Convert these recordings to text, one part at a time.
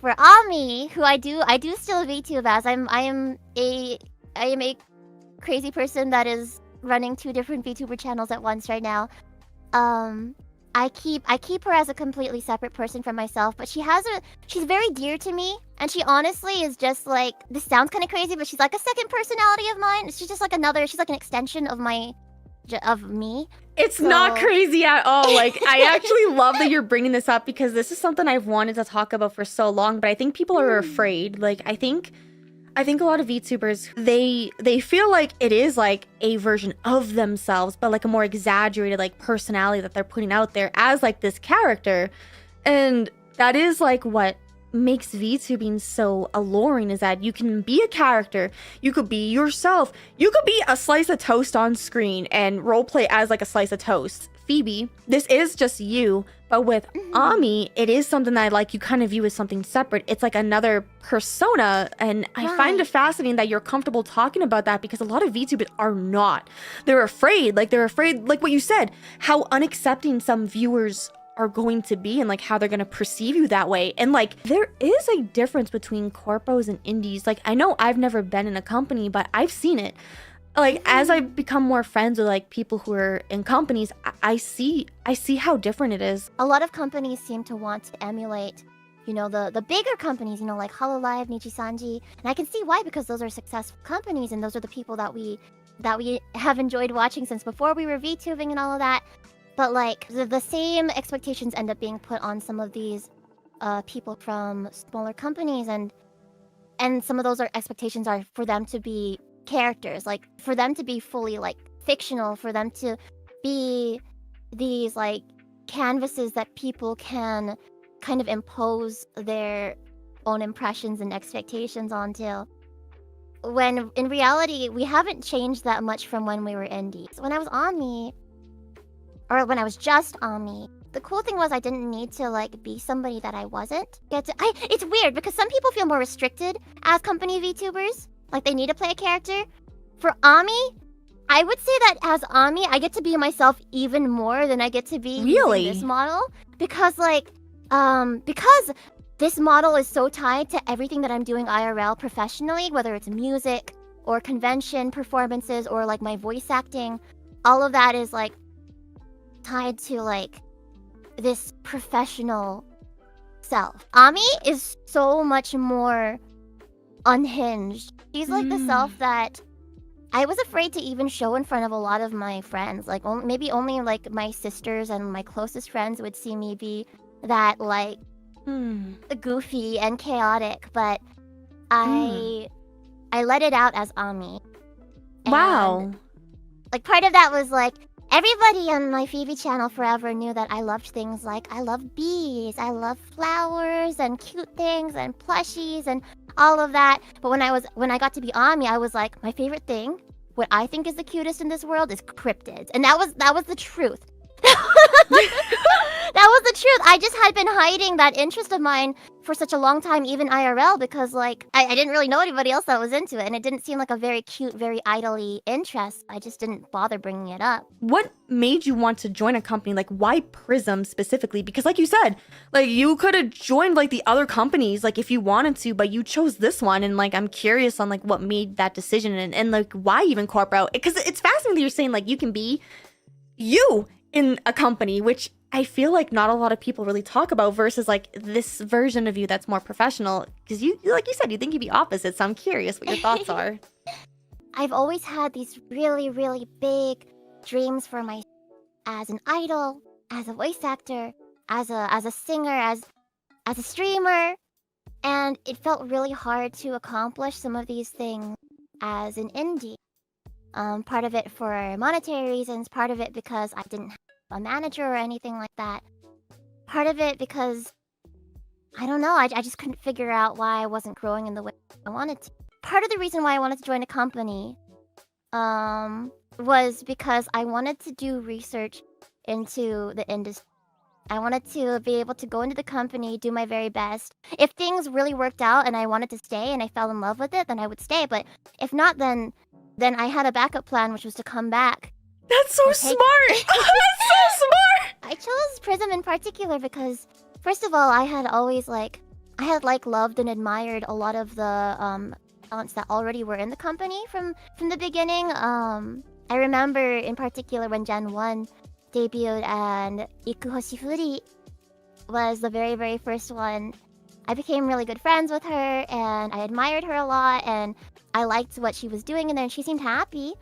for Ami, who I do still VTube as. I am a crazy person that is running 2 different VTuber channels at once right now. I keep her as a completely separate person from myself, but she's very dear to me, and she honestly is just like, this sounds kind of crazy, but she's like a second personality of mine. She's just like she's like an extension of me. It's not crazy at all. Like, I actually love that you're bringing this up because this is something I've wanted to talk about for so long, but I think people are afraid. Like, I think a lot of VTubers, they feel like it is like a version of themselves, but like a more exaggerated like personality that they're putting out there as like this character. And that is like what makes VTubing so alluring, is that you can be a character, you could be yourself, you could be a slice of toast on screen and roleplay as like a slice of toast. Phoebe, this is just you, but with Ami, it is something that like you kind of view as something separate. It's like another persona, and I find it fascinating that you're comfortable talking about that, because a lot of VTubers are not. They're afraid, like what you said, how unaccepting some viewers are going to be and like how they're going to perceive you that way. And like there is a difference between corpos and indies. Like I know I've never been in a company, but I've seen it. Like as I become more friends with like people who are in companies, I see how different it is. A lot of companies seem to want to emulate, you know, the bigger companies, you know, like Hololive, Nichisanji, and I can see why, because those are successful companies and those are the people that we have enjoyed watching since before we were VTubing and all of that. But like the same expectations end up being put on some of these people from smaller companies, and some of those expectations are for them to be characters, like for them to be fully like fictional, for them to be these like canvases that people can kind of impose their own impressions and expectations onto, when in reality we haven't changed that much from when we were indies. When I was Ami, or when I was just Ami, the cool thing was I didn't need to like be somebody that I wasn't. It's weird because some people feel more restricted as company VTubers, like they need to play a character. For Ami, I would say that as Ami, I get to be myself even more than I get to be using this model, because like because this model is so tied to everything that I'm doing IRL professionally, whether it's music or convention performances or like my voice acting, all of that is like tied to like this professional self. Ami is so much more unhinged. She's like the self that I was afraid to even show in front of a lot of my friends. Like maybe only like my sisters and my closest friends would see me be that like goofy and chaotic, but I let it out as Ami. Wow. Like part of that was like everybody on my Phoebe channel forever knew that I loved things like I love bees, I love flowers and cute things and plushies and all of that. But when I got to be Ami, I was like, my favorite thing, what I think is the cutest in this world, is cryptids. And that was the truth. That was the truth. I just had been hiding that interest of mine for such a long time, even IRL, because like I didn't really know anybody else that was into it, and it didn't seem like a very cute, very idly interest. I just didn't bother bringing it up. What made you want to join a company? Like, why Prism specifically? Because like you said, like you could have joined like the other companies like if you wanted to, but you chose this one. And like I'm curious on like what made that decision, and like why even corporate? Because it's fascinating that you're saying like you can be you in a company, which I feel like not a lot of people really talk about, versus like this version of you that's more professional. Because you, like you said, you think you'd be opposite. So I'm curious what your thoughts are. I've always had these really, really big dreams for myself as an idol, as a voice actor, as a singer, as a streamer, and it felt really hard to accomplish some of these things as an indie. Part of it for monetary reasons, part of it because I didn't have a manager or anything like that. Part of it because, I don't know, I just couldn't figure out why I wasn't growing in the way I wanted to. Part of the reason why I wanted to join a company was because I wanted to do research into the industry. I wanted to be able to go into the company, do my very best. If things really worked out and I wanted to stay and I fell in love with it, then I would stay. But if not, then I had a backup plan, which was to come back. That's so smart! That's so smart! I chose Prism in particular because, first of all, I had always, like, I had like loved and admired a lot of the talents that already were in the company from the beginning. I remember in particular when Gen 1 debuted and Ikuhoshi Furi was the very, very first one. I became really good friends with her and I admired her a lot and I liked what she was doing in there and she seemed happy.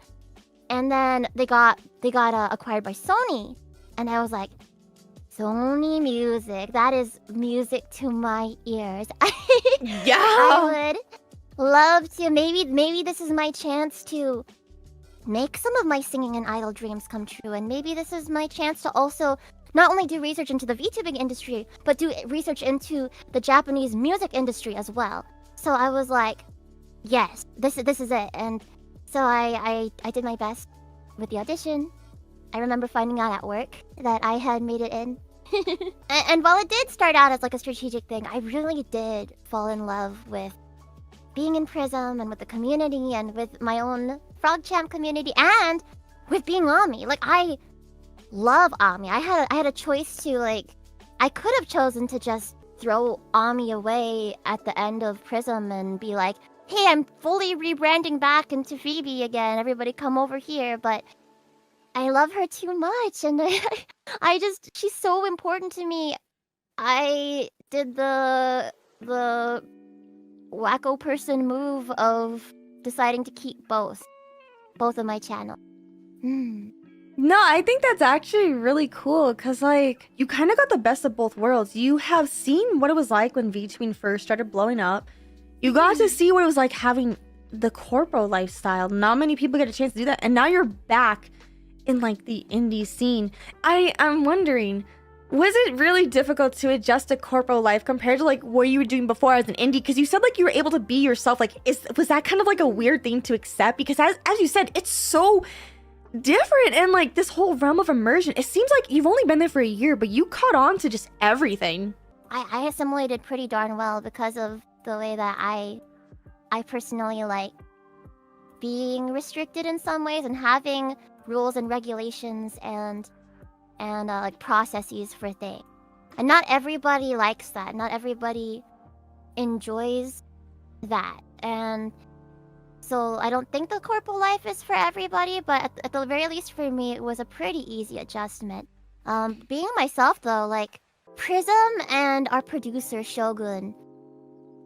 And then they got acquired by Sony. And I was like, Sony music, that is music to my ears. Yeah. I would love to. Maybe this is my chance to make some of my singing and idol dreams come true. And maybe this is my chance to also not only do research into the VTubing industry, but do research into the Japanese music industry as well. So I was like, yes, this is it. And so I did my best with the audition. I remember finding out at work that I had made it in. and while it did start out as like a strategic thing, I really did fall in love with being in Prism and with the community and with my own Frog Champ community and with being Ami. Like I love Ami. I had a choice to like I could have chosen to just throw Ami away at the end of Prism and be like, hey, I'm fully rebranding back into Phoebe again. Everybody come over here. But I love her too much, and I just she's so important to me. I did the wacko person move of deciding to keep both of my channels. No, I think that's actually really cool because, like, you kind of got the best of both worlds. You have seen what it was like when VTubing first started blowing up. You got to see what it was like having the corpo lifestyle. Not many people get a chance to do that. And now you're back in, like, the indie scene. I'm wondering, was it really difficult to adjust to corpo life compared to, like, what you were doing before as an indie? Because you said, like, you were able to be yourself. Like, was that kind of, like, a weird thing to accept? Because as you said, it's so different and like this whole realm of immersion. It seems like you've only been there for a year, but you caught on to just everything. I assimilated pretty darn well because of the way that I personally like being restricted in some ways and having rules and regulations and like processes for things. And not everybody likes that. Not everybody enjoys that. And so I don't think the corpo life is for everybody, but at the very least for me, it was a pretty easy adjustment. Being myself though, like Prism and our producer Shogun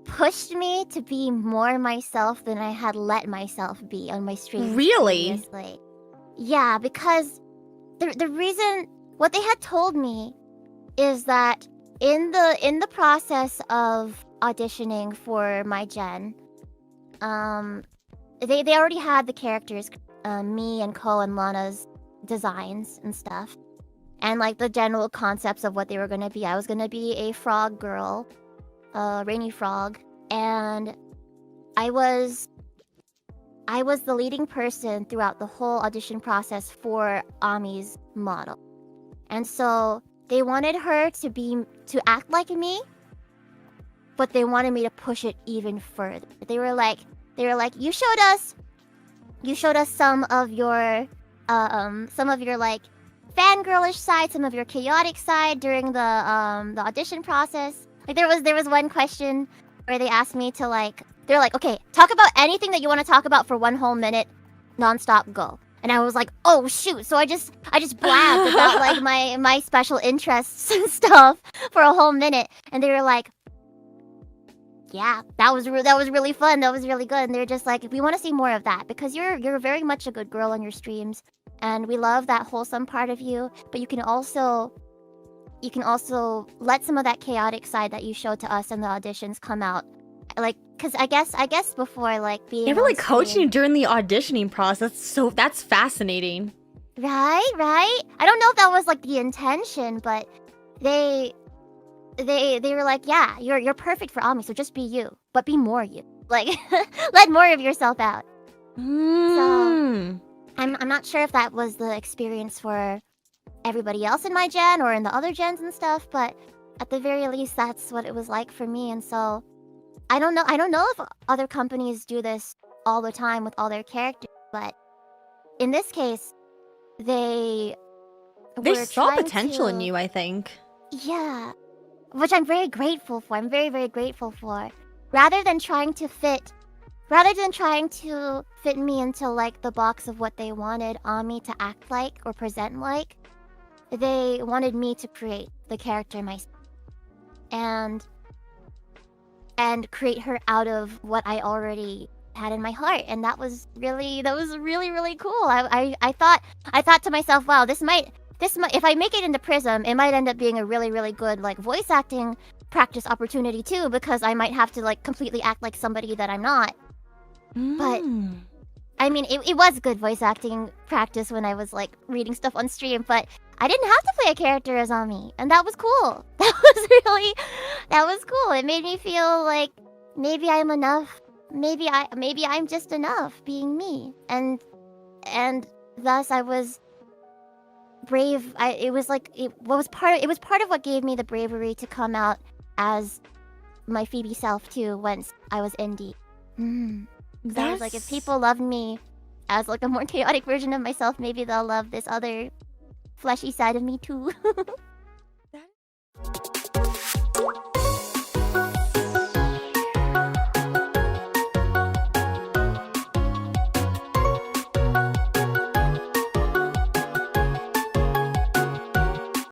pushed me to be more myself than I had let myself be on my streams. Really? Previously. Yeah, because the reason what they had told me is that in the process of auditioning for my gen, they already had the characters, me and Ko and Lana's designs and stuff. And like the general concepts of what they were gonna be. I was gonna be a frog girl, Rainy Frog, and I was the leading person throughout the whole audition process for Ami's model. And so they wanted her to act like me, but they wanted me to push it even further. They were like, you showed us some of your like fangirlish side, some of your chaotic side during the audition process. Like there was one question where they asked me to they're like, okay, talk about anything that you want to talk about for 1 whole minute, nonstop, go. And I was like, oh shoot! So I just blabbed about like my special interests and stuff for a whole minute, and they were like, yeah, that was really fun. That was really good. And they're just like, we want to see more of that because you're very much a good girl on your streams, and we love that wholesome part of you. But you can also let some of that chaotic side that you showed to us in the auditions come out. Like, cause I guess before like being they're really coaching you during the auditioning process. So that's fascinating. Right. I don't know if that was like the intention, but they were like, yeah, you're perfect for Ami, so just be you, but be more you. Like, let more of yourself out. So I'm not sure if that was the experience for everybody else in my gen or in the other gens and stuff, but at the very least, that's what it was like for me. And so I don't know if other companies do this all the time with all their characters, but in this case, they saw potential in you, I think. Yeah. which I'm very grateful for. I'm very, very grateful for. Rather than trying to fit me into like the box of what they wanted Ami to act like or present like, they wanted me to create the character myself and create her out of what I already had in my heart, and that was really really cool. I thought to myself, wow, this might if I make it into Prism, it might end up being a really good like voice acting practice opportunity too, because I might have to like completely act like somebody that I'm not. But I mean, it was good voice acting practice when I was like reading stuff on stream, but I didn't have to play a character as Ami, and that was cool. That was cool. It made me feel like maybe I'm enough. Maybe I'm just enough being me, and thus I was brave. It was part of what gave me the bravery to come out as my Phoebe self too once I was indie. I was like, if people love me as like a more chaotic version of myself, maybe they'll love this other fleshy side of me too.